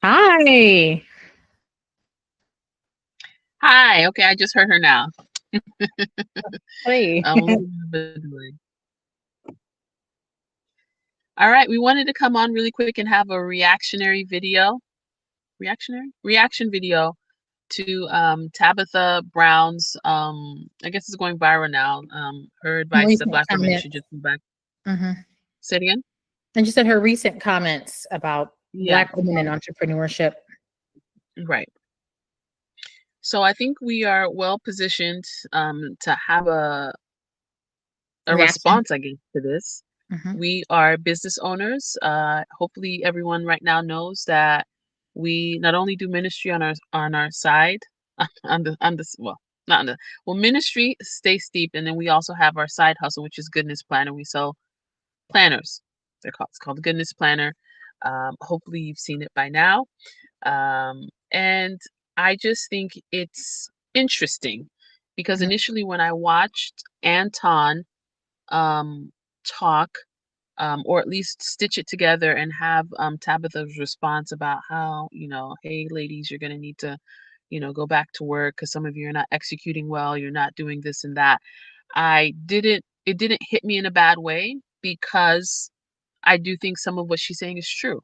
Hi. Hi. Okay, I just heard her now. Hey. A little bit of delay. All right, we wanted to come on really quick and have a reaction video to Tabitha Brown's. I guess it's going viral now. Her advice that Recent Black women should comments. just move back. Hmm. Say it again. And you said her recent comments about Yeah, Black women in entrepreneurship. right. So I think we are well positioned to have a Reaction. response, I guess, to this. Hmm. We are business owners. Hopefully, everyone right now knows that we not only do ministry on our side, on the well, not on the well ministry stay steeped, and then we also have our side hustle, which is Goodness Planner. We sell planners. It's called the Goodness Planner. Hopefully, you've seen it by now. And I just think it's interesting because Hmm. initially when I watched Anton um, talk, or at least stitch it together and have Tabitha's response about how, hey, ladies, you're going to need to, go back to work because some of you are not executing well, you're not doing this and that. It didn't hit me in a bad way because I do think some of what she's saying is true.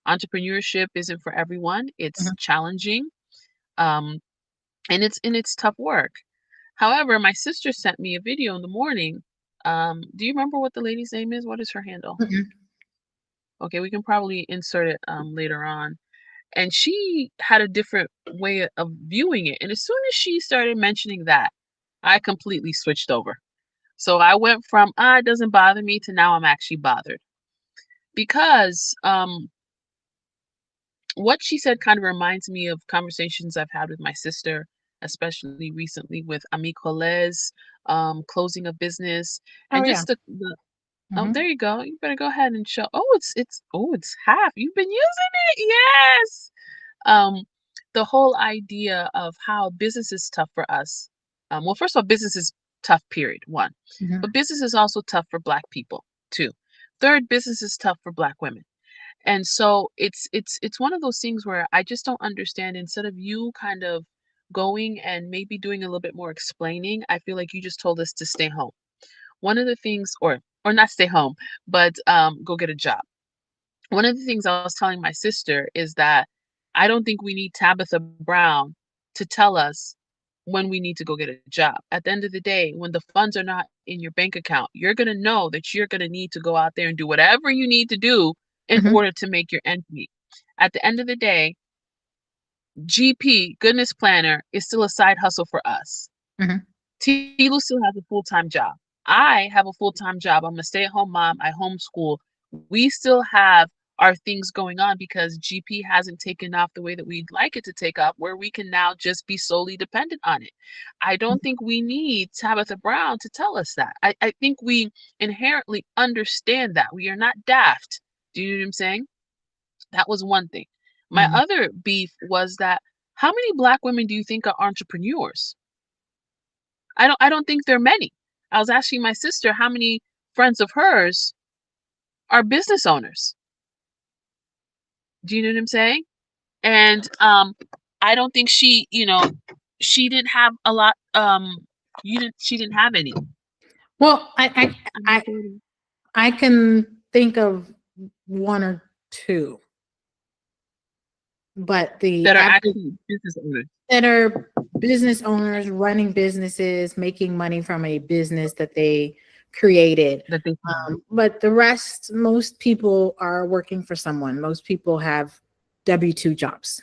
Entrepreneurship isn't for everyone. It's Hmm. challenging, um, and it's tough work. However, my sister sent me a video in the morning. Do you remember what the lady's name is? What is her handle? Hmm. Okay, we can probably insert it later on. And she had a different way of viewing it. And as soon as she started mentioning that, I completely switched over. So I went from it doesn't bother me to now I'm actually bothered because what she said kind of reminds me of conversations I've had with my sister, especially recently with Ami Coles, closing a business, Oh and yeah. just the oh, Hmm. there you go. You better go ahead and show. Oh, it's half. You've been using it. Yes. Um, the whole idea of how business is tough for us. Well, first of all, business is tough, period, one. Hmm. But business is also tough for Black people, two. Third, business is tough for Black women. And so it's one of those things where I just don't understand. Instead of you kind of going and maybe doing a little bit more explaining, I feel like you just told us to stay home. One of the things, or not stay home, but go get a job. One of the things I was telling my sister is that I don't think we need Tabitha Brown to tell us when we need to go get a job. At the end of the day, when the funds are not in your bank account, you're going to know that you're going to need to go out there and do whatever you need to do in Hmm. order to make your ends meet. At the end of the day, GP, Goodness Planner, is still a side hustle for us. Hmm. Tilu still has a full-time job. I have a full-time job. I'm a stay-at-home mom. I homeschool. We still have our things going on because GP hasn't taken off the way that we'd like it to take off, where we can now just be solely dependent on it. I don't think we need Tabitha Brown to tell us that. I think we inherently understand that. We are not daft. Do you know what I'm saying? That was one thing. My Hmm. other beef was that how many Black women do you think are entrepreneurs? I don't think there are many. I was asking my sister how many friends of hers are business owners. Do you know what I'm saying? And I don't think she didn't have a lot you didn't she didn't have any. Well, I'm I, recording. I can think of one or two, but the That are average actually business owners. that are business owners running businesses, making money from a business that they created. That they But the rest, most people are working for someone. Most people have W-2 jobs.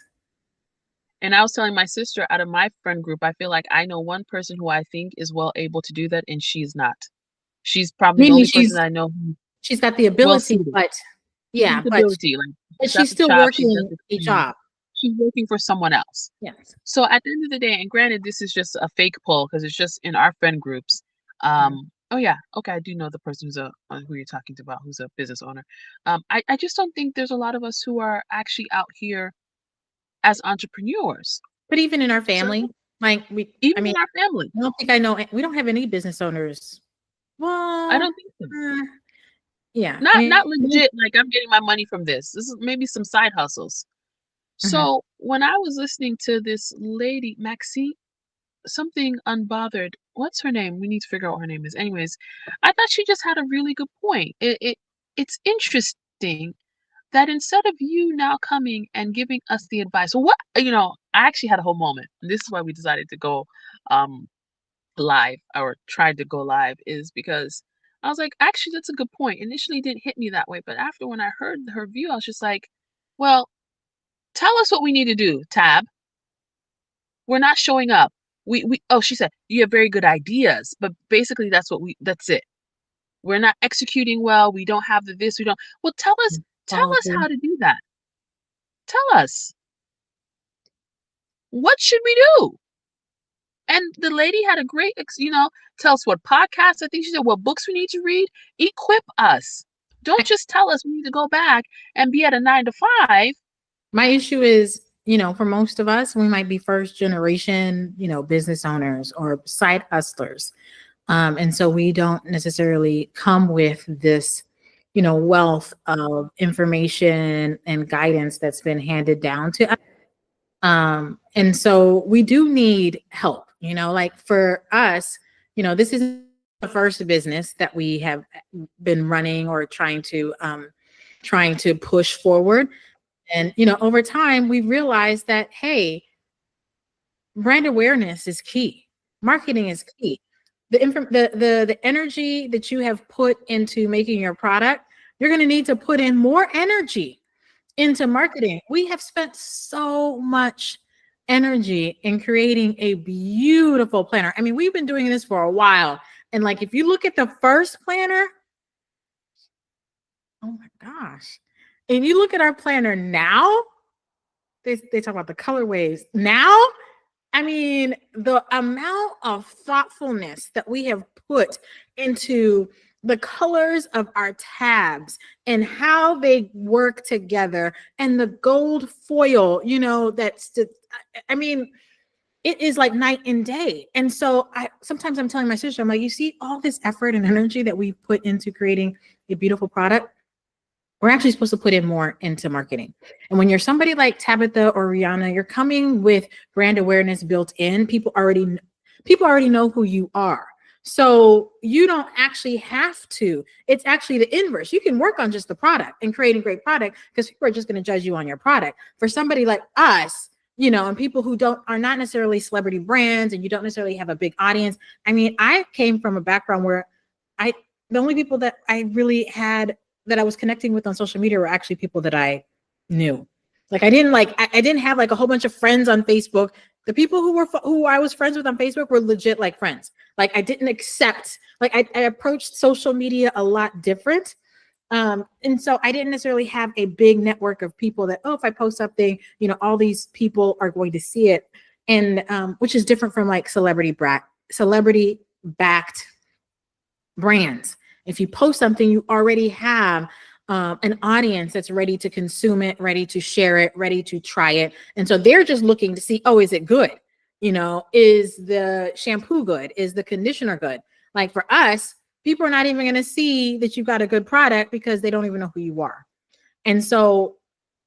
and I was telling my sister out of my friend group, I feel like I know one person who I think is well able to do that and she's not. She's probably the Meaning only person that I know she's got the well ability, suited. but She's yeah, ability, like but she's got she's the still chops, she's got working the a experience. job. She's working for someone else. Yes. So at the end of the day, and granted, this is just a fake poll because it's just in our friend groups. Mhm. Oh yeah, okay, I do know the person who you're talking about, who's a business owner. I just don't think there's a lot of us who are actually out here as entrepreneurs. But even in our So family, like I even mean, in our family, I don't think I know. We don't have any business owners. I Well, don't think so. uh, yeah. I Not mean, legit. Like I'm getting my money from this. This is maybe some side hustles. Mhm. So when I was listening to this lady, Maxine, something unbothered. What's her name? We need to figure out what her name is. Anyways, I thought she just had a really good point. It's interesting that instead of you now coming and giving us the advice, well, what I actually had a whole moment. And this is why we decided to go um live or tried to go live is because I was like, actually, that's a good point. Initially, it didn't hit me that way, but after when I heard her view, I was just like, well, tell us what we need to do, Tab. We're not showing up. We oh, she said, you have very good ideas, but basically that's it. We're not executing well. We don't have the this, we don't. Well, tell Follow us through. how to do that. Tell us. What should we do? And the lady had a great, tell us what podcasts, I think she said, what books we need to read. Equip us. Don't I, just tell us we need to go back and be at a 9 to 5. my issue is, for most of us, we might be first generation, business owners or side hustlers. And so we don't necessarily come with this, wealth of information and guidance that's been handed down to us. And so we do need help, like for us, this is the first business that we have been running or trying to push forward. And, over time we realized that, hey, brand awareness is key. Marketing is key. The energy that you have put into making your product, you're going to need to put in more energy into marketing. We have spent so much energy in creating a beautiful planner. I mean, we've been doing this for a while. And like, if you look at the first planner, oh my gosh. And you look at our planner now, they talk about the colorways. Now, I mean, the amount of thoughtfulness that we have put into the colors of our tabs and how they work together and the gold foil, I mean, it is like night and day. And so sometimes I'm telling my sister, I'm like, you see all this effort and energy that we put into creating a beautiful product. We're actually supposed to put in more into marketing. And when you're somebody like Tabitha or Rihanna, you're coming with brand awareness built in. People already know who you are. So you don't actually have to. It's actually the inverse. You can work on just the product and creating great product because people are just going to judge you on your product. For somebody like us, and people who are not necessarily celebrity brands and you don't necessarily have a big audience. I mean, I came from a background where the only people that I really had that I was connecting with on social media were actually people that I knew. Like I didn't have like a whole bunch of friends on Facebook. The people who I was friends with on Facebook were legit like friends. Like I didn't accept, like I approached social media a lot different. And so I didn't necessarily have a big network of people that, oh, if I post something, all these people are going to see it. And which is different from like celebrity backed brands. If you post something, you already have an audience that's ready to consume it, ready to share it, ready to try it. And so they're just looking to see, oh, is it good? Is the shampoo good? Is the conditioner good? Like for us, people are not even going to see that you've got a good product because they don't even know who you are. And so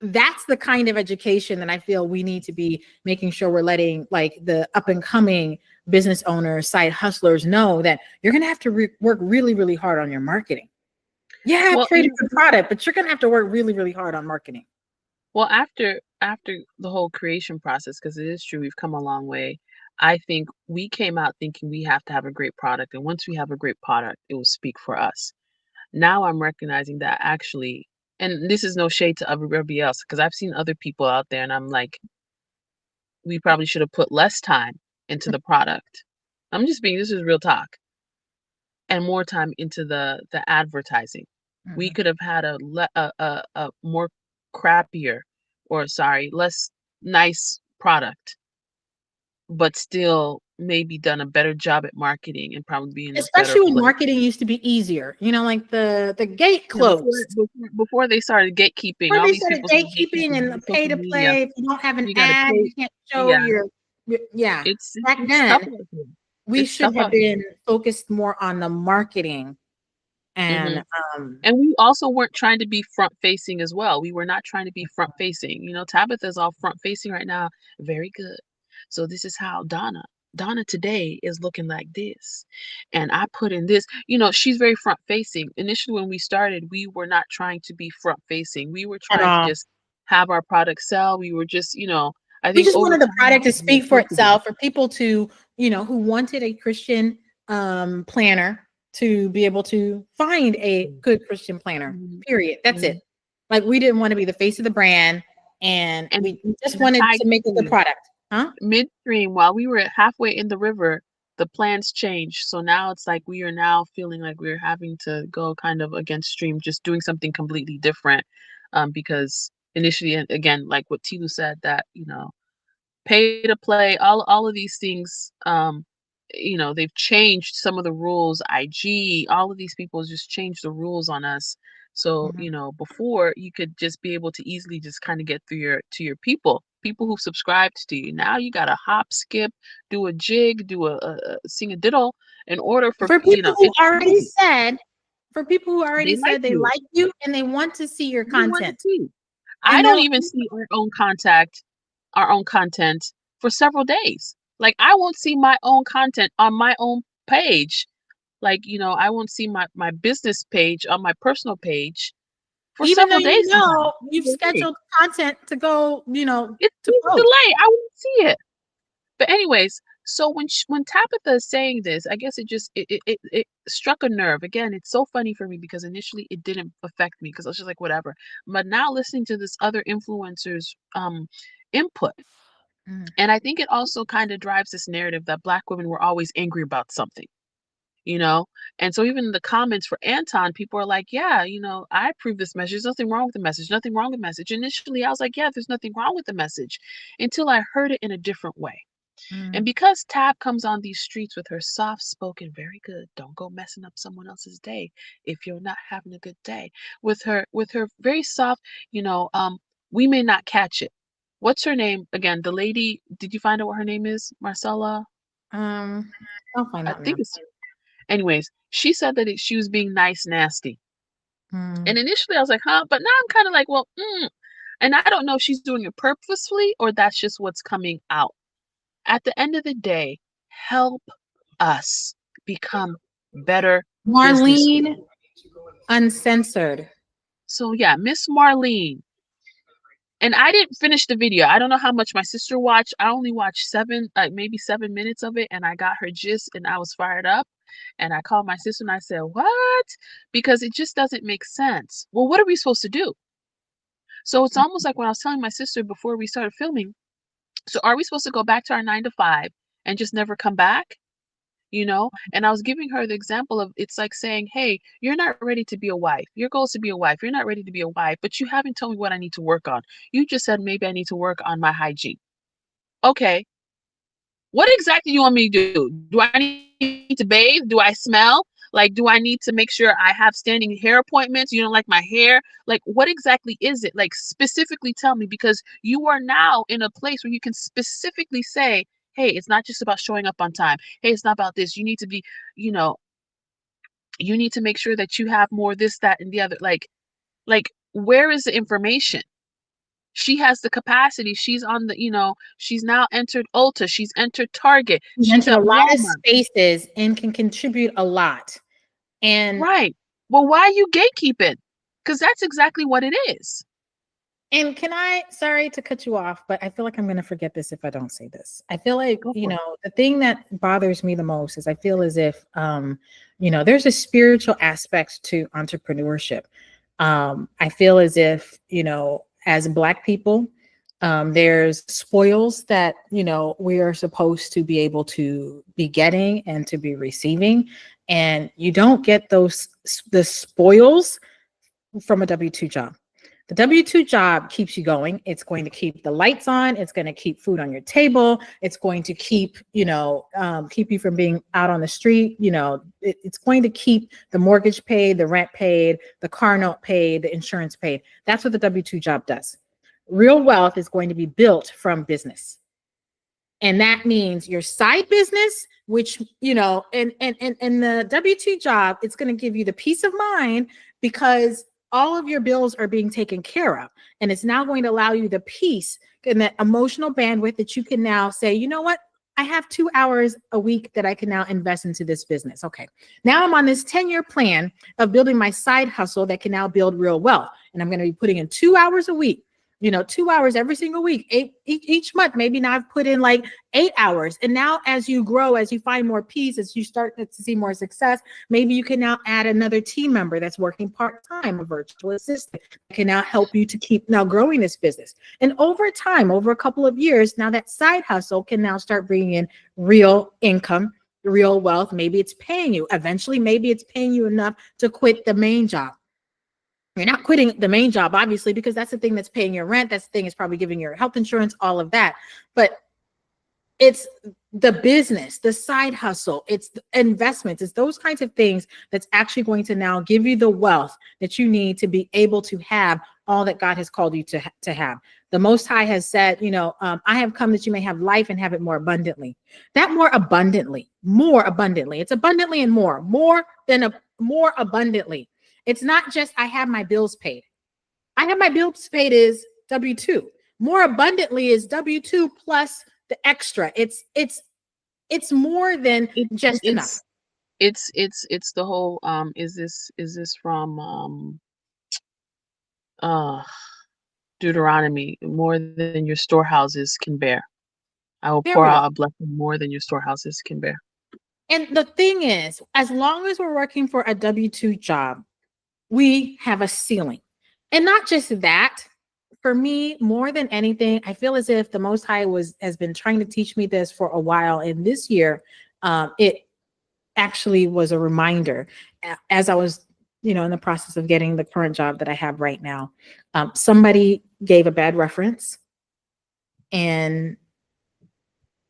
that's the kind of education that I feel we need to be making sure we're letting like the up and coming business owners, side hustlers know that you're going to have to work really, really hard on your marketing. Yeah, Well, create a good product, but you're going to have to work really, really hard on marketing. well, after the whole creation process, because it is true, we've come a long way. I think we came out thinking we have to have a great product, and once we have a great product, it will speak for us. Now I'm recognizing that actually, and this is no shade to everybody else, because I've seen other people out there, and I'm like, we probably should have put less time into the product. This is real talk, and more time into the advertising. We Mhm. could have had a more crappier, or sorry, less nice product, but still maybe done a better job at marketing and probably be in a better Especially when place. marketing used to be easier, like the gate Yeah, closed. before they started gatekeeping, Before all they these started people started gatekeeping gatekeeping and on the pay social to media. play, if you don't have an You got to ad, pay. you can't show Yeah, yeah. Back it's tough then, out here. we It's should tough have out here. been focused more on the marketing And And we also weren't trying to be front facing as well. We were not trying to be front facing. You know, Tabitha's all front facing right now. Very good. So this is how Donna today is looking like this. And I put in this, you know, she's very front facing. Initially, when we started, we were not trying to be front facing. We were at trying to all. just have our product sell. We were just, you know, I We think just over wanted the time, product to speak for itself, for people to, you know, who wanted a Christian planner to be able to find a good Christian planner, Mhm, period. That's mhm. it. Like, we didn't want to be the face of the brand, and And we just and wanted high to make a good key. product. Huh? Midstream, while we were halfway in the river, the plans changed. So now it's like we are now feeling like we're having to go kind of against stream, just doing something completely different. Because initially, and again, like what Tilu said, that, you know, pay to play, all of these things, you know, they've changed some of the rules. IG, all of these people just changed the rules on us. So, Mhm. you know, before you could just be able to easily just kind of get through your people who subscribed to you. Now you got to hop, skip, do a jig, do a sing a diddle in order for, For you people know, who it's already crazy. said, for people who They already like said they you. like you and they want to see your They want to content, see. I and don't they'll even see our own content for several days. Like I won't see my own content on my own page. Like, you know, I won't see my business page on my personal page for even though several you days sometimes. know you've Delay. scheduled content to go, you know, to It's a post. delay. I won't see it. But anyways, so when Tabitha is saying this, I guess it struck a nerve. Again, it's so funny for me because initially it didn't affect me because I was just like whatever. But now listening to this other influencers input, Mm. and I think it also kind of drives this narrative that Black women were always angry about something, you know? And so even in the comments for Anton, people are like, yeah, you know, I approve this message. There's nothing wrong with the message, nothing wrong with the message. Initially, I was like, yeah, there's nothing wrong with the message until I heard it in a different way. And Mm. because Tab comes on these streets with her soft spoken, very good, don't go messing up someone else's day if you're not having a good day. With her very soft, you know, we may not catch it. What's her name again? The lady, did you find out what her name is? Marcella? Um, I'll find I out now. think it's anyways, she said that she was being nice nasty. Mm. And initially I was like, huh? But now I'm kind of like, well, and I don't know if she's doing it purposefully or that's just what's coming out. At the end of the day, help us become better business. Marlene Uncensored. So yeah, Miss Marlene. And I didn't finish the video. I don't know how much my sister watched. I only watched maybe 7 minutes of it, and I got her gist, and I was fired up. And I called my sister and I said, "What?" Because it just doesn't make sense. Well, what are we supposed to do? So it's almost like when I was telling my sister before we started filming. So are we supposed to go back to our 9 to 5 and just never come back? You know, and I was giving her the example of it's like saying, hey, you're not ready to be a wife. Your goal is to be a wife. You're not ready to be a wife, but you haven't told me what I need to work on. You just said maybe I need to work on my hygiene. Okay, what exactly do you want me to do? Do I need to bathe? Do I smell? Like, do I need to make sure I have standing hair appointments? You don't like my hair? Like, what exactly is it? Like, specifically tell me, because you are now in a place where you can specifically say, hey, it's not just about showing up on time. Hey, it's not about this. You need to be, you know, you need to make sure that you have more this, that, and the other. Like, where is the information? She has the capacity. She's on the, you know, she's now entered Ulta. She's entered Target. You She's mentioned at a lot of Walmart. spaces and can contribute a lot. And Right. Well, why are you gatekeeping? Because that's exactly what it is. can I, sorry to cut you off, but I feel like I'm going to forget this if I don't say this. I feel like, Go you for it. know, the thing that bothers me the most is I feel as if, you know, there's a spiritual aspect to entrepreneurship. I feel as if, you know, as Black people, there's spoils that, you know, we are supposed to be able to be getting and to be receiving. And you don't get the spoils from a W-2 job. The W-2 job keeps you going. It's going to keep the lights on. It's going to keep food on your table. It's going to keep, you know, keep you from being out on the street. You know, it's going to keep the mortgage paid, the rent paid, the car note paid, the insurance paid. That's what the W-2 job does. Real wealth is going to be built from business. And that means your side business, which, you know, and the W-2 job, it's going to give you the peace of mind because all of your bills are being taken care of. And it's now going to allow you the peace and that emotional bandwidth that you can now say, you know what? I have 2 hours a week that I can now invest into this business. Okay. Now I'm on this 10-year plan of building my side hustle that can now build real wealth. And I'm going to be putting in 2 hours a week, you know, 2 hours every single week, each month. Maybe now I've put in like 8 hours. And now as you grow, as you find more peace, as you start to see more success, maybe you can now add another team member that's working part-time, a virtual assistant that can now help you to keep now growing this business. And over time, over a couple of years, now that side hustle can now start bringing in real income, real wealth. Maybe it's paying you. Eventually, maybe it's paying you enough to quit the main job. You're not quitting the main job, obviously, because that's the thing that's paying your rent. That's the thing is probably giving your health insurance, all of that. But it's the business, the side hustle, it's the investments, it's those kinds of things that's actually going to now give you the wealth that you need to be able to have all that God has called you to have. The Most High has said, you know, I have come that you may have life and have it more abundantly. That more abundantly. It's abundantly and more abundantly. It's not just I have my bills paid. I have my bills paid is W-2. More abundantly is W-2 plus the extra. It's more than just enough. It's the whole is this from Deuteronomy, more than your storehouses can bear. I will pour out a blessing more than your storehouses can bear. And the thing is, as long as we're working for a W-2 job, we have a ceiling. And not just that, for me, more than anything, I feel as if the Most High has been trying to teach me this for a while. And this year, it actually was a reminder as I was, you know, in the process of getting the current job that I have right now. Somebody gave a bad reference. And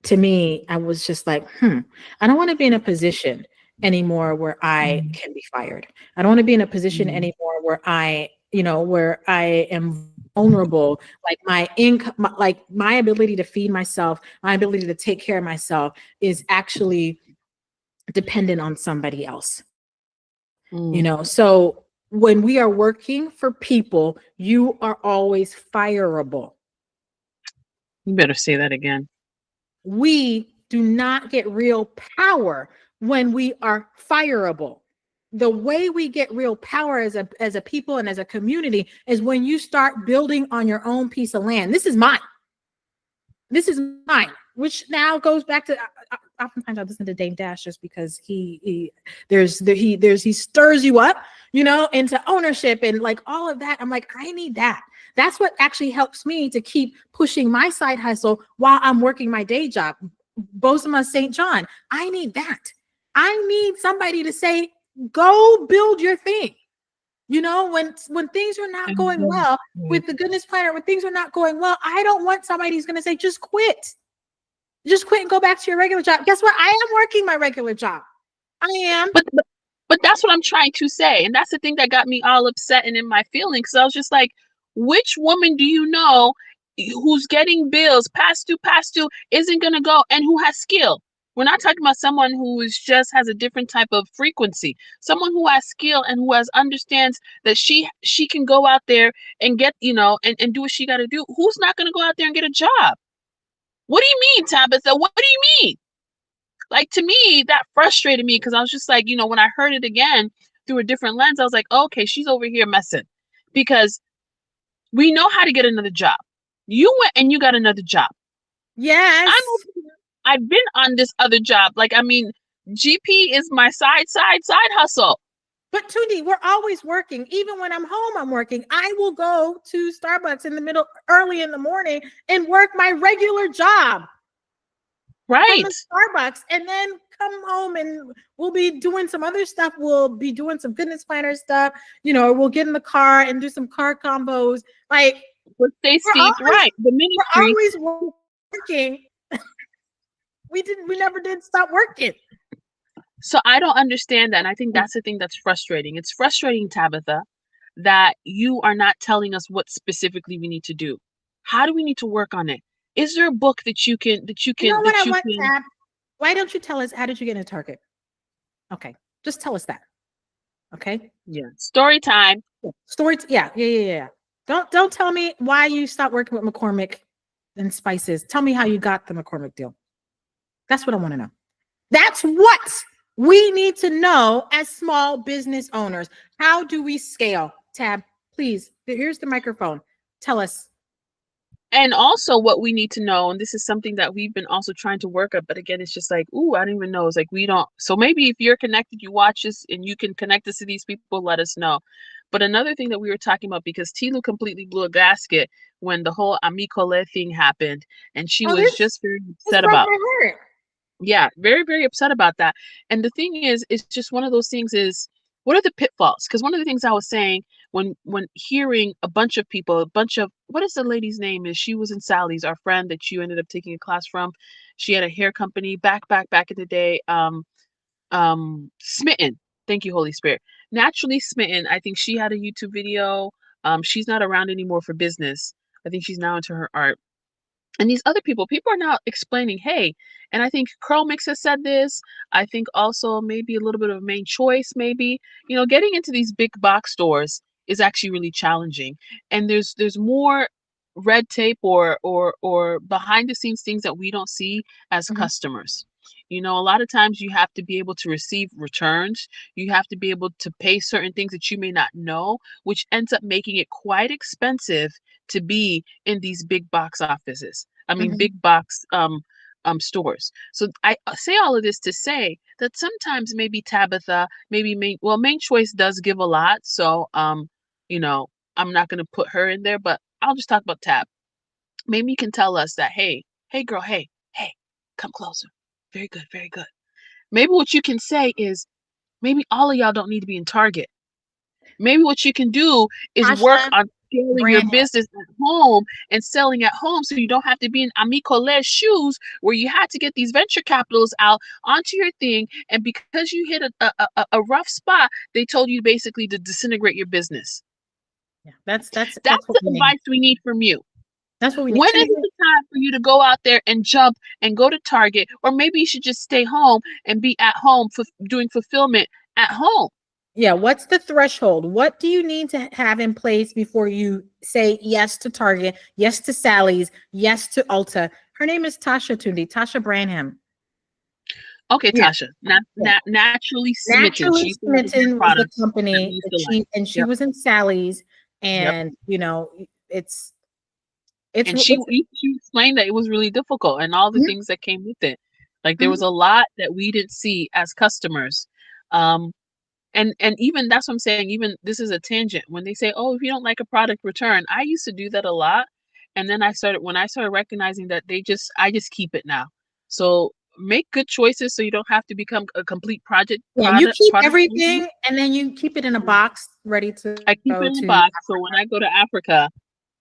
to me, I was just like, I don't want to be in a position anymore where I can be fired. I don't want to be in a position anymore where I am vulnerable, like my income, like my ability to feed myself, my ability to take care of myself is actually dependent on somebody else. You know, so when we are working for people, you are always fireable. You better say that again. We do not get real power when we are fireable. The way we get real power as a people and as a community is when you start building on your own piece of land. This is mine, which now goes back to, oftentimes I listen to Dame Dash just because he stirs you up, you know, into ownership and like all of that. I'm like, I need that. That's what actually helps me to keep pushing my side hustle while I'm working my day job. Bozoma St. John. I need that. I need somebody to say, go build your thing. You know, when things are not going well with the Goodness Planner, when things are not going well, I don't want somebody who's going to say, just quit. Just quit and go back to your regular job. Guess what? I am working my regular job. I am. But that's what I'm trying to say. And that's the thing that got me all upset and in my feelings. Because I was just like, which woman do you know who's getting bills, past due, isn't going to go, and who has skill? We're not talking about someone who is just has a different type of frequency. Someone who has skill and who understands that she can go out there and get, you know, and do what she got to do. Who's not going to go out there and get a job? What do you mean, Tabitha? What do you mean? Like, to me, that frustrated me because I was just like, you know, when I heard it again through a different lens, I was like, okay, she's over here messing, because we know how to get another job. You went and you got another job. Yes. I've been on this other job. Like, I mean, GP is my side hustle. But Tundi, we're always working. Even when I'm home, I'm working. I will go to Starbucks early in the morning and work my regular job. Right. From the Starbucks, and then come home and we'll be doing some other stuff. We'll be doing some Goodness Planner stuff. You know, we'll get in the car and do some car combos. Like, stay steeped, right? The ministry. We're always working. We never did stop working. So I don't understand that. And I think that's the thing that's frustrating. It's frustrating, Tabitha, that you are not telling us what specifically we need to do. How do we need to work on it? Is there a book that you can You know what I want, Tab? Why don't you tell us, how did you get into Target? Okay, just tell us that. Okay. Yeah, story time. Story. Yeah. Don't tell me why you stopped working with McCormick and Spices. Tell me how you got the McCormick deal. That's what I want to know. That's what we need to know as small business owners. How do we scale? Tab, please. Here's the microphone. Tell us. And also what we need to know, and this is something that we've been also trying to work up, but again, it's just like, ooh, I don't even know. It's like we don't. So maybe if you're connected, you watch this and you can connect us to these people, let us know. But another thing that we were talking about, because Tilu completely blew a gasket when the whole Amicole thing happened, and she Oh, was just very this upset broke about. my heart. Yeah, very, very upset about that. And the thing is, it's just one of those things is, what are the pitfalls? Because one of the things I was saying when hearing a bunch of people, a bunch of, what is the lady's name? Is she was in Sally's, our friend that you ended up taking a class from. She had a hair company back in the day. Smitten. Thank you, Holy Spirit. Naturally Smitten. I think she had a YouTube video. She's not around anymore for business. I think she's now into her art. And these other people are now explaining, hey, and I think Curl Mix has said this. I think also maybe a little bit of Main Choice, maybe, getting into these big box stores is actually really challenging. And there's more red tape or behind the scenes things that we don't see as Mhm. customers. A lot of times you have to be able to receive returns. You have to be able to pay certain things that you may not know, which ends up making it quite expensive to be in these big box offices. I mean, Mhm. big box stores. So I say all of this to say that sometimes maybe Tabitha, maybe Main Choice does give a lot. So you know, I'm not gonna put her in there, but I'll just talk about Tab. Maybe you can tell us that, hey girl, hey, come closer. Very good, very good. Maybe what you can say is, maybe all of y'all don't need to be in Target. Maybe what you can do is work Tasha, on scaling your brand him. business at home and selling at home so you don't have to be in Amicole's shoes where you had to get these venture capitals out onto your thing. And because you hit a rough spot, they told you basically to disintegrate your business. Yeah, that's That's what the we need. advice we need from you. That's what we need. When is it the time for you to go out there and jump and go to Target? Or maybe you should just stay home and be at home for doing fulfillment at home. Yeah, what's the threshold? What do you need to have in place before you say yes to Target, yes to Sally's, yes to Ulta? Her name is Tasha Tundi, Tasha Branham. Okay, Yeah, Tasha. yeah. Naturally smitten. Naturally She used to have hair Smitten was the products that we company used that to like. she Yep. was in Sally's, Yep. and it's And she explained that it was really difficult and all the mhm, things that came with it. Like there was mhm. a lot that we didn't see as customers. Um, and even that's what I'm saying, even this is a tangent. When they say, oh, if you don't like a product, return. I used to do that a lot. And then when I started recognizing that I just keep it now. So make good choices so you don't have to become a complete Yeah, you keep product owner. everything and then you keep it in a box ready to I keep go it in a to box. So when Africa. I go to Africa,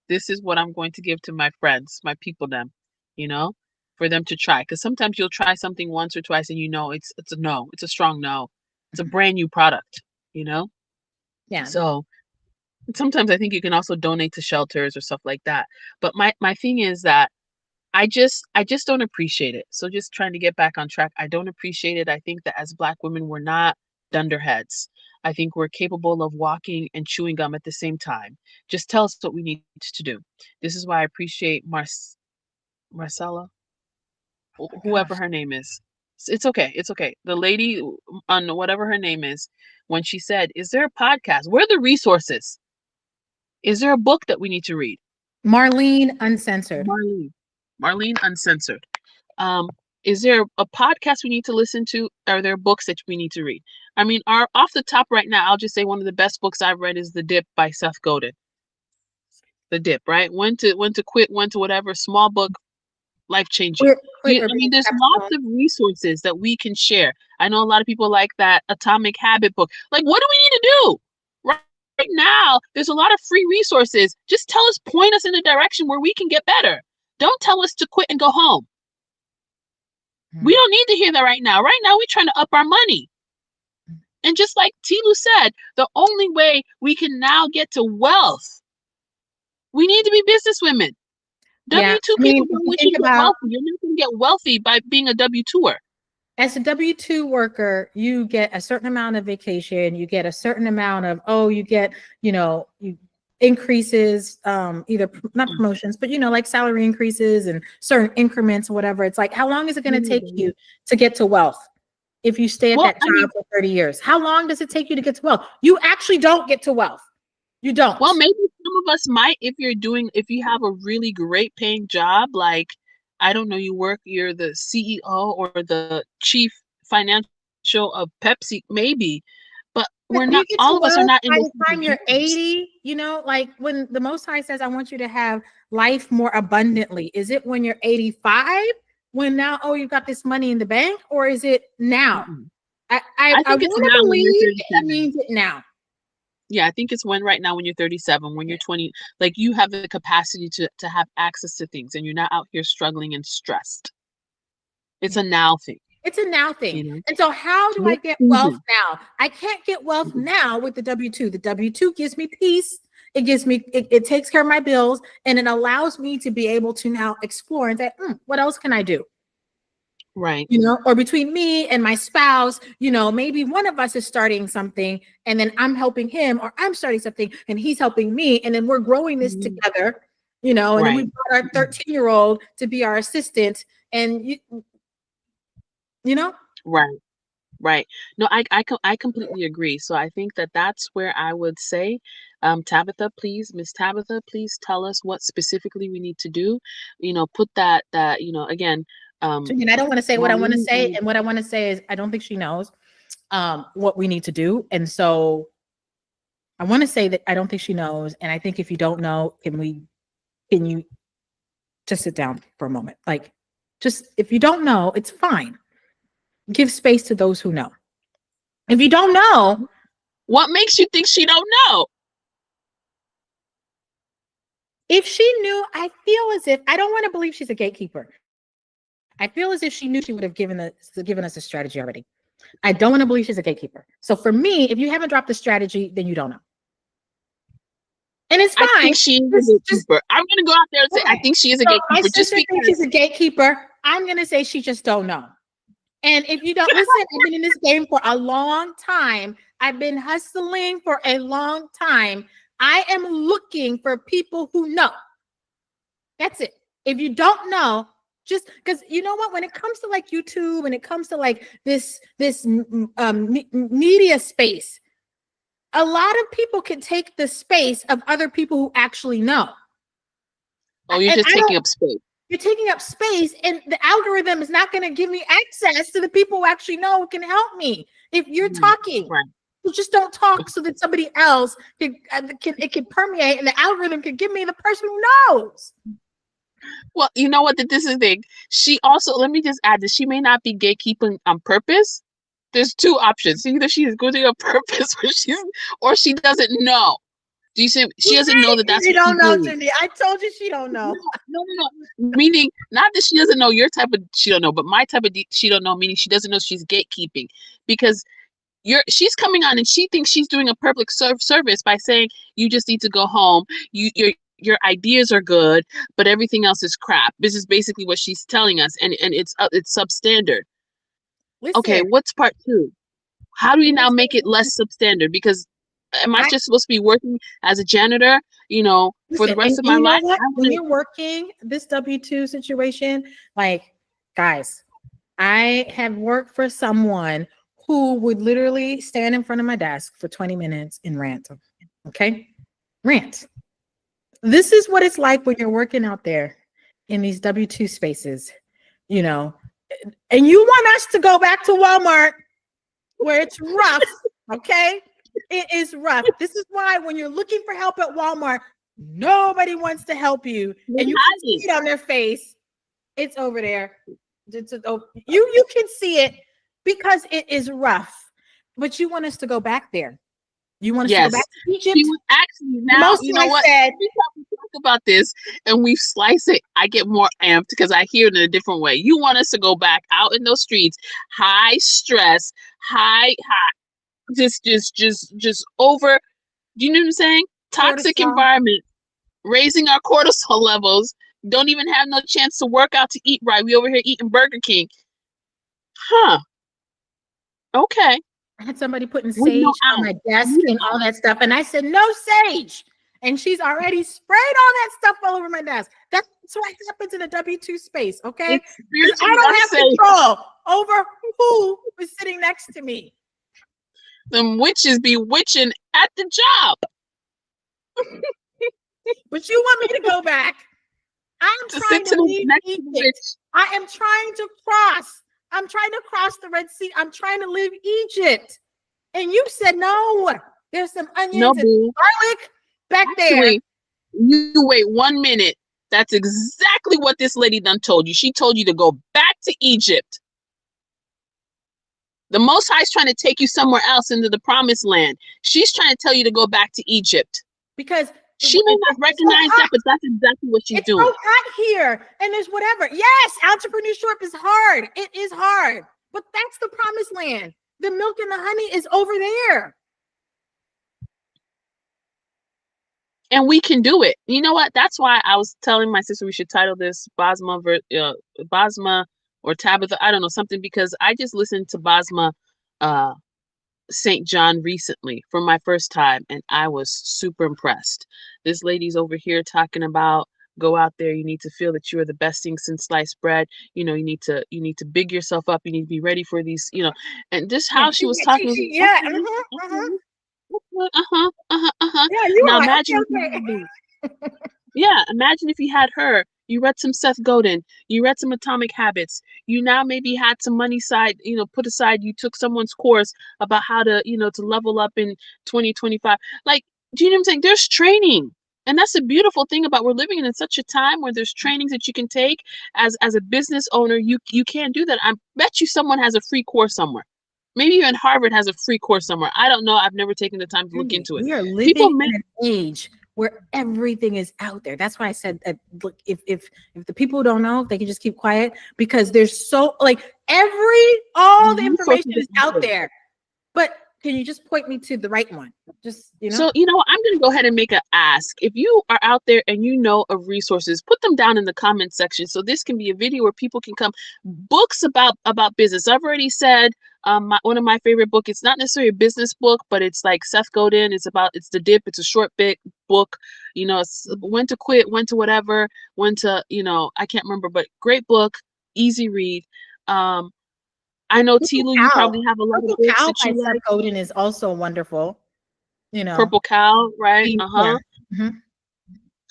this is what I'm going to give to my friends, my people, them, you know, for them to try. Because sometimes you'll try something once or twice and it's a no, it's a strong no. It's a Mhm. brand new product, you know? Yeah. So sometimes I think you can also donate to shelters or stuff like that. But my thing is that I just don't appreciate it. So just trying to get back on track. I don't appreciate it. I think that as Black women, we're not dunderheads. I think we're capable of walking and chewing gum at the same time. Just tell us what we need to do. This is why I appreciate Marcella, Oh my whoever gosh. her name is. It's okay. It's okay. The lady on whatever her name is, when she said, "Is there a podcast? Where are the resources? Is there a book that we need to read?" Marlene Uncensored. Marlene, Marlene Uncensored. Um, is there a podcast we need to listen to? Are there books that we need to read? I mean, off the top right now, I'll just say one of the best books I've read is The Dip by Seth Godin. The Dip, right? When to quit, when to whatever. Small book, life changing. Quit or I be mean, there's lots exceptional. of resources that we can share. I know a lot of people like that Atomic Habit book. Like, what do we need to do? Right now, there's a lot of free resources. Just tell us, point us in the direction where we can get better. Don't tell us to quit and go home. We Mhm. don't need to hear that right now. Right now, we're trying to up our money. And just like Tilu said, the only way we can now get to wealth, we need to be business women. Yeah. W-2 I people mean, if don't you want you think to get about wealthy. You're not going to get wealthy by being a W-2er. as a W-2 worker, you get a certain amount of vacation, you get a certain amount of, you get, you increases, either not promotions, but like salary increases and certain increments or whatever. It's like, how long is it going to take you to get to wealth? If you stay at Well, that job for 30 years, how long does it take you to get to wealth? You actually don't get to wealth. You don't. well, maybe some of us might if you have a really great paying job, like, I don't know, you're the CEO or the chief financial of Pepsi, maybe, but we're You not, get to all of us are wealth not in by those the type time of you're jobs. 80, like when the Most High says, I want you to have life more abundantly. Is it when you're 85? When now, you've got this money in the bank, or is it now? Mm-mm. I I think want it's to now when you're believe that he 37. means it now. Yeah, I think it's when right now when you're 37, when you're 20, like you have the capacity to have access to things and you're not out here struggling and stressed. It's Yeah. a now thing, It's a now thing. you know? And so how do I We're get wealth choosing. now? I can't get wealth Mm-mm. now with the W-2. The W-2 gives me peace. It gives me, it takes care of my bills, and it allows me to be able to now explore and say, what else can I do? Right. Or between me and my spouse, maybe one of us is starting something and then I'm helping him, or I'm starting something and he's helping me. And then we're growing this Mhm. together, and then we Right. brought our 13-year-old to be our assistant. And you know, Right. Right. No, I completely agree. So I think that that's where I would say, Miss Tabitha, please tell us what specifically we need to do. Put that, again, so again, I don't want to say what I want to Marlene say. And what I want to say is I don't think she knows what we need to do. And so I want to say that I don't think she knows. And I think if you don't know, can you just sit down for a moment? Like, just if you don't know, it's fine. Give space to those who know. If you don't know, What makes you think she don't know? if she knew, I feel as if I don't want to believe she's a gatekeeper. I feel as if she knew, she would have given us a strategy already. I don't want to believe she's a gatekeeper. So for me, if you haven't dropped the strategy, then you don't know. And it's I fine. think she is a gatekeeper. I'm gonna go out there and say I Okay. think she is a So my gatekeeper just sister thinks because. she's a gatekeeper. I'm gonna say she just don't know. And if you don't listen, I've been in this game for a long time. I've been hustling for a long time. I am looking for people who know. That's it. If you don't know, just because you know what, when it comes to like YouTube, when it comes to like this media space, a lot of people can take the space of other people who actually know. Oh, you're And just I taking don't. up space. You're taking up space, and the algorithm is not going to give me access to the people who actually know who can help me. If you're talking, Right. you just don't talk so that somebody else can it can permeate, and the algorithm can give me the person who knows. Well, you know what? This is the thing. She also, let me just add this. She may not be gatekeeping on purpose. There's two options. Either she is going on purpose, or she doesn't know. Do you see? She doesn't know that that's You what she's don't know, doing. Cindy. I told you she don't know. No. Meaning, not that she doesn't know your type of she don't know, but my type of she don't know. Meaning, she doesn't know she's gatekeeping because she's coming on and she thinks she's doing a public service by saying you just need to go home. Your ideas are good, but everything else is crap. This is basically what she's telling us, and it's substandard. Okay, Listen, what's part two? How do we now make it less substandard? Because am I I just supposed to be working as a janitor, for the listen, rest of and my you know life? what? I When want you're working this W-2 situation, like guys, I have worked for someone who would literally stand in front of my desk for 20 minutes and rant. Okay? Rant. This is what it's like when you're working out there in these W-2 spaces, you know, and you want us to go back to Walmart where it's rough. Okay? It is rough. This is why when you're looking for help at Walmart, nobody wants to help you, and you can see it on their face. It's over there. You can see it because it is rough, but you want us to go back there. You want us to go back Yes. to Egypt? She was actually The now, Most you know High what? said, Every time we talk about this and we slice it, I get more amped because I hear it in a different way. You want us to go back out in those streets, high stress, high, just over. Do you know what I'm saying? Toxic cortisol. environment, raising our cortisol levels Don't even have no chance to work out, to eat right. We over here eating Burger King. Huh. Okay. I had somebody putting With no sage on ounce. my desk and all that stuff. And I said, no sage. And she's already sprayed all that stuff all over my desk. That's what happens in a W-2 space, okay? It's spiritually I don't have unsafe. control over who is sitting next to me. Them witches be witching at the job. But you want me to go back. I'm To trying sit to to the leave next to the Egypt. witch. I am trying to cross. I'm trying to cross the Red Sea. I'm trying to leave Egypt. And you said, no, there's some onions No, and boo. garlic back there. Actually, you wait 1 minute. That's exactly what this lady done told you. She told you to go back to Egypt. The Most High is trying to take you somewhere else into the promised land. She's trying to tell you to go back to Egypt. Because she may not recognize that, but that's exactly what she's doing. It's so hot here, and there's whatever. Yes, entrepreneurship is hard. It is hard, but that's the promised land. The milk and the honey is over there. And we can do it. You know what? That's why I was telling my sister we should title this Bozoma or Tabitha, I don't know, something, because I just listened to Bozoma St. John recently for my first time, and I was super impressed. This lady's over here talking about go out there, you need to feel that you are the best thing since sliced bread. You know, you need to big yourself up, you need to be ready for these, you know, and just how she was talking. Yeah. Yeah, you now are. imagine imagine if you had her, you read some Seth Godin, you read some Atomic Habits, you now maybe had some money side, put aside, you took someone's course about how to, to level up in 2025. Like, do you know what I'm saying? There's training. And that's the beautiful thing about we're living in such a time where there's trainings that you can take as a business owner. You can't do that. I bet you someone has a free course somewhere. Maybe even Harvard has a free course somewhere. I don't know. I've never taken the time to look into it. We are living in an age where everything is out there. That's why I said that, look, if the people don't know, they can just keep quiet, because there's so all the information is out there. But can you just point me to the right one? Just, So, I'm going to go ahead and make an ask. If you are out there and you know of resources, put them down in the comment section. So this can be a video where people can come. Books about business. I've already said one of my favorite books. It's not necessarily a business book, but it's like Seth Godin. It's The Dip. It's a short book. It's when to quit, when to whatever, when to, I can't remember, but great book, easy read. I know, Tilu, you probably have a lot of books that you like. Seth Godin is also wonderful. Purple Cow, right? Yeah. Mm-hmm.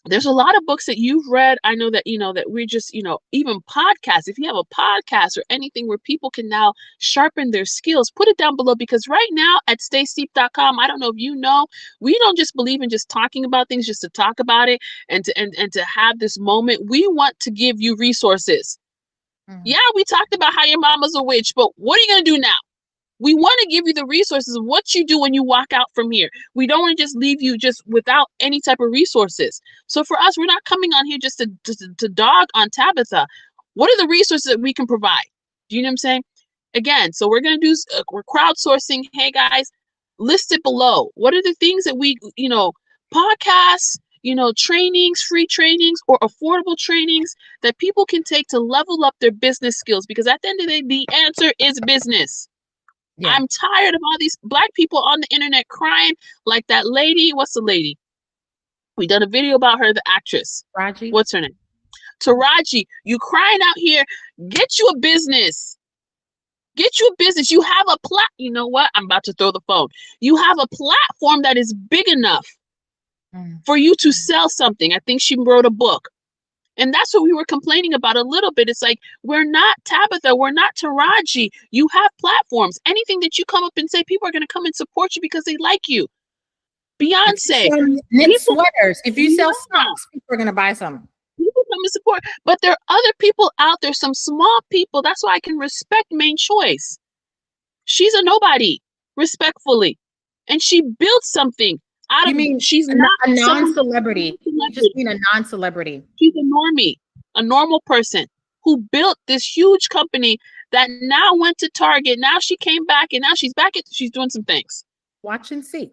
There's a lot of books that you've read. I know that, that we're just, even podcasts. If you have a podcast or anything where people can now sharpen their skills, put it down below, because right now at staysteep.com, I don't know if you know, we don't just believe in just talking about things just to talk about it and to have this moment. We want to give you resources. Mm-hmm. Yeah, we talked about how your mama's a witch, but what are you going to do now? We want to give you the resources of what you do when you walk out from here. We don't want to just leave you just without any type of resources. So for us, we're not coming on here just to dog on Tabitha. What are the resources that we can provide? Do you know what I'm saying? Again, so we're going to do, we're crowdsourcing. Hey guys, list it below. What are the things that we, podcasts, trainings, free trainings, or affordable trainings that people can take to level up their business skills? Because at the end of the day, the answer is business. Yeah. I'm tired of all these Black people on the internet crying like that lady. What's the lady? We done a video about her, the actress. Raji. What's her name? Taraji. You crying out here. Get you a business. Get you a business. You have a you know what? I'm about to throw the phone. You have a platform that is big enough for you to sell something. I think she wrote a book. And that's what we were complaining about a little bit. It's like, we're not Tabitha, we're not Taraji. You have platforms. Anything that you come up and say, people are going to come and support you because they like you. Beyonce. Knit sweaters. If you sell socks, people are going to buy some. People come and support. But there are other people out there, some small people. That's why I can respect Main Choice. She's a nobody, respectfully. And she built something. She's not a non-celebrity? You just mean a non-celebrity. She's a normie, a normal person who built this huge company that now went to Target. Now she came back, and now she's doing some things. Watch and see.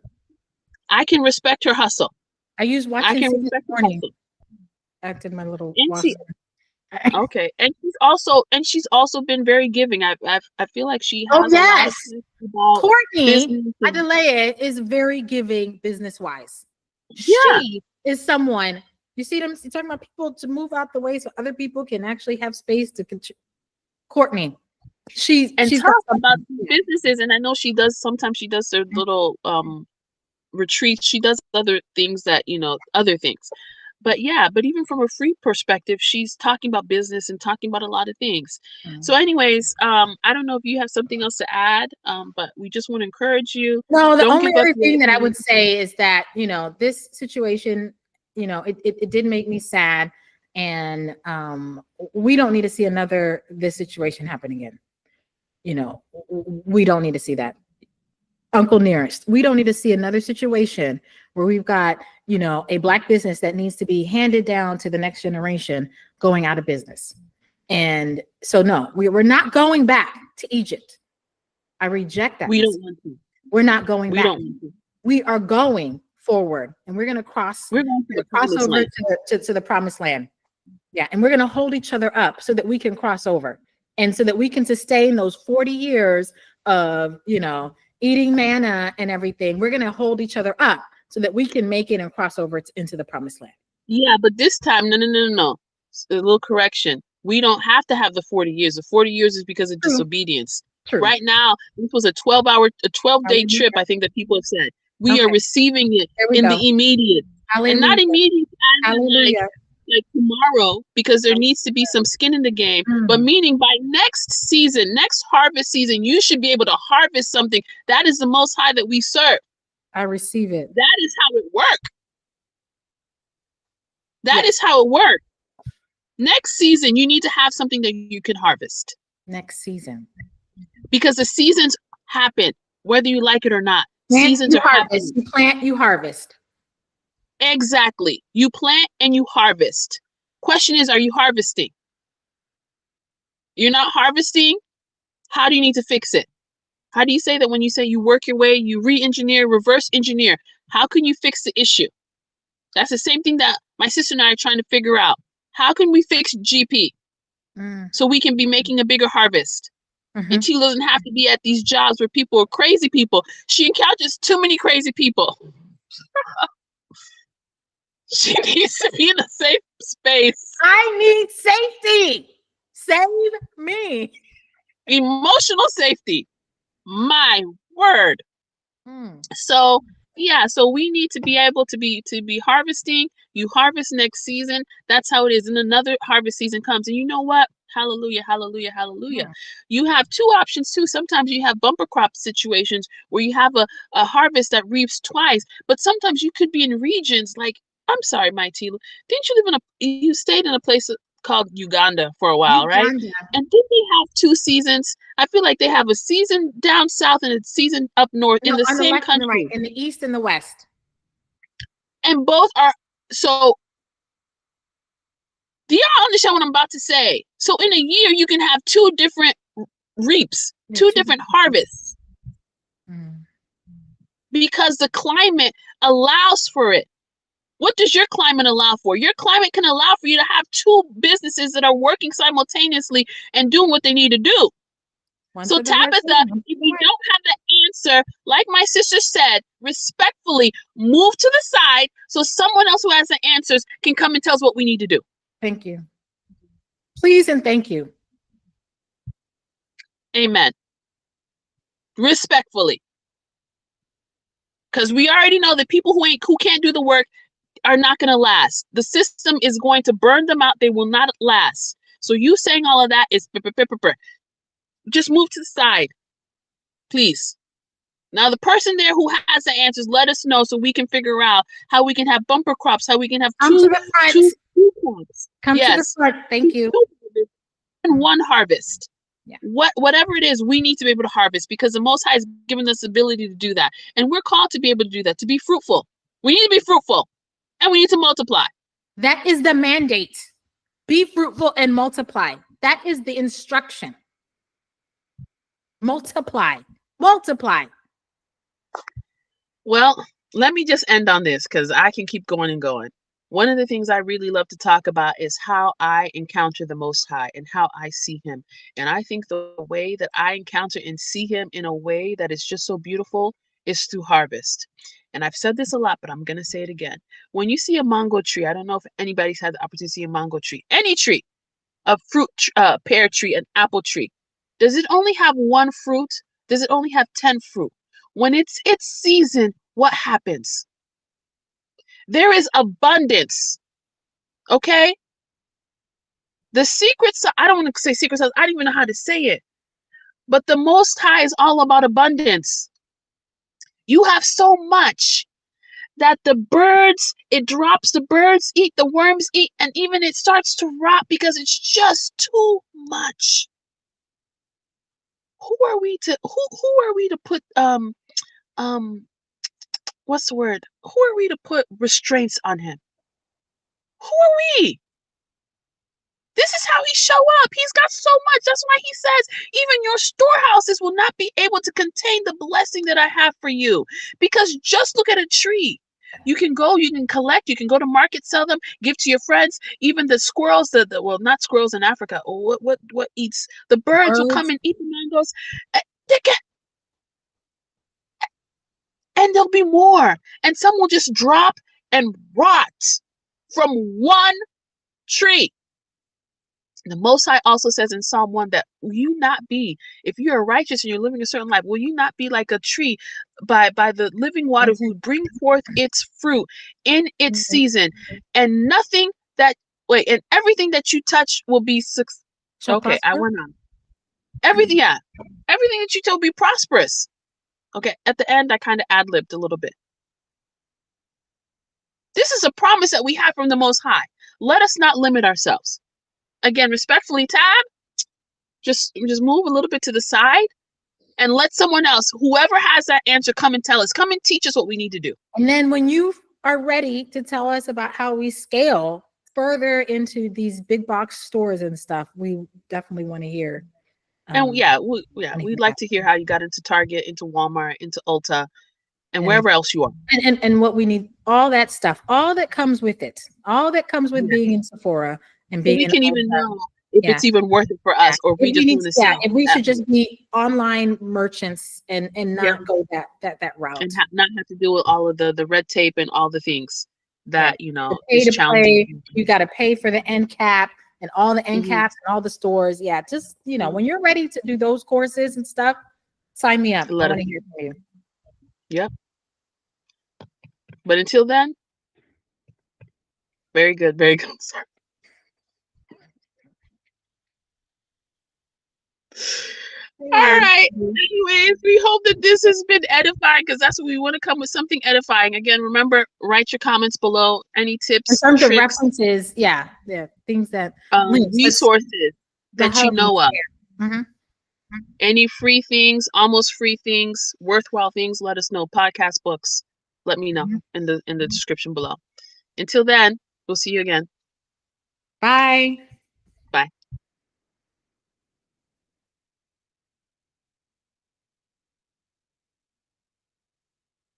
I can respect her hustle. I use watch and see this morning. acted my little And boss. she okay, and she's also been very giving. I feel like she Oh has a lot of yes, tips about Courtney business and Adelea is very giving business wise. yeah, She is someone, you see them, you're talking about people to move out the way so other people can actually have space to Courtney. and She's got talk about something. businesses. And I know she does sometimes she does their little retreats. She does other things that, other things. But yeah, but even from a free perspective, she's talking about business and talking about a lot of things. So anyways, I don't know if you have something else to add, but we just want to encourage you. No, the Don't only give up other thing yet. that I would say is that, this situation, it did make me sad. And we don't need to see this situation happen again. We don't need to see that. Uncle Nearest, we don't need to see another situation where we've got, a Black business that needs to be handed down to the next generation going out of business. And so, no, we're not going back to Egypt. I reject that. We don't want to. We're not going We back. don't want to. We are going forward, and we're going to cross. We're going to the cross promised over land. to the promised land. Yeah, and we're going to hold each other up so that we can cross over, and so that we can sustain those 40 years of, eating manna and everything. We're going to hold each other up so that we can make it and cross over into the promised land. Yeah, but this time, no. A little correction. We don't have to have the 40 years. The 40 years is because of True. disobedience. True. Right now, this was a 12-day trip, I think that people have said. We are receiving it in the immediate. Hallelujah. And not immediate as in Hallelujah. like tomorrow, because there needs to be some skin in the game. But meaning by next season, next harvest season, you should be able to harvest something. That is the Most High that we serve. I receive it. That is how it works. That is how it works. Next season, you need to have something that you can harvest. Next season. Because the seasons happen, whether you like it or not. Seasons are happening. You plant, you harvest. Exactly. You plant and you harvest. Question is, are you harvesting? You're not harvesting? How do you need to fix it? How do you say that when you say you work your way, you re-engineer, reverse engineer? How can you fix the issue? That's the same thing that my sister and I are trying to figure out. How can we fix GP so we can be making a bigger harvest? And she doesn't have to be at these jobs where people are crazy people. She encounters too many crazy people. She needs to be in a safe space. I need safety. Save me. Emotional safety. My word. So yeah, so we need to be able to be harvesting. You harvest next season. That's how it is. And another harvest season comes. And you know what? Hallelujah, hallelujah, hallelujah. You have two options too. Sometimes you have bumper crop situations where you have a harvest that reaps twice. But sometimes you could be in regions like, I'm sorry, my Tila, didn't you live you stayed in a place called Uganda for a while, right? And did they have two seasons? I feel like they have a season down south and a season up north in the same country. Right, in the east and the west. And both are, so do y'all understand what I'm about to say? So in a year, you can have two different reaps, two different harvests. Because the climate allows for it. What does your climate allow for? Your climate can allow for you to have two businesses that are working simultaneously and doing what they need to do. So Tabitha, if you don't have the answer, like my sister said, respectfully move to the side so someone else who has the answers can come and tell us what we need to do. Thank you. Please and thank you. Amen. Respectfully. Because we already know that people who can't do the work are not going to last. The system is going to burn them out. They will not last. So you saying all of that is just move to the side, please. Now the person there who has the answers, let us know so we can figure out how we can have bumper crops, how we can have two crops. Come to the front. Thank you. And one harvest. Yeah. Whatever it is, we need to be able to harvest because the Most High has given us the ability to do that. And we're called to be able to do that, to be fruitful. We need to be fruitful and we need to multiply. That is the mandate. Be fruitful and multiply. That is the instruction. Multiply. Multiply. Well, let me just end on this because I can keep going and going. One of the things I really love to talk about is how I encounter the Most High and how I see Him. And I think the way that I encounter and see Him in a way that is just so beautiful is through harvest. And I've said this a lot, but I'm going to say it again. When you see a mango tree, I don't know if anybody's had the opportunity to see a mango tree, any tree, a pear tree, an apple tree. Does it only have one fruit? Does it only have 10 fruit? When it's its season, what happens? There is abundance. Okay? The secret sauce, I don't want to say secret sauce, I don't even know how to say it. But the Most High is all about abundance. You have so much that the birds, it drops, the birds eat, the worms eat, and even it starts to rot because it's just too much. Who are we to put what's the word? Who are we to put restraints on him? Who are we? This is how he show up. He's got so much. That's why he says, even your storehouses will not be able to contain the blessing that I have for you. Because just look at a tree. You can go, you can collect, you can go to market, sell them, give to your friends. Even the squirrels, well, not squirrels in Africa. Or what eats? The birds will come and eat the mangoes. And there'll be more. And some will just drop and rot from one tree. The Most High also says in Psalm 1 that will you not be, if you are righteous and you're living a certain life, will you not be like a tree by the living water who bring forth its fruit in its season, and nothing that, and everything that you touch will be okay, I went on. Everything, yeah. Everything that you do will be prosperous. Okay, at the end, I kind of ad-libbed a little bit. This is a promise that we have from the Most High. Let us not limit ourselves. Again, respectfully, Tab, just move a little bit to the side and let someone else, whoever has that answer, come and tell us. Come and teach us what we need to do. And then when you are ready to tell us about how we scale further into these big box stores and stuff, we definitely want to hear. And we'd like to hear how you got into Target, into Walmart, into Ulta, and wherever else you are. And what we need, all that stuff, all that comes with it, all that comes with being in Sephora and being. We can even know if it's even worth it for us, or if we just want to sell. If we should just be online merchants and not go that route, and not have to deal with all of the red tape and all the things that is challenging. You got to pay for the end cap and all the end caps and all the stores. Yeah, just when you're ready to do those courses and stuff, sign me up. I want to hear from you. Yep. But until then, very good, very good. Sorry. All right. Anyways, we hope that this has been edifying, because that's what we want to come with, something edifying. Again, remember, write your comments below. Any tips, in terms of references, things that resources that you know of. Any free things, almost free things, worthwhile things, let us know. Podcast, books, let me know in the description below. Until then, we'll see you again. Bye.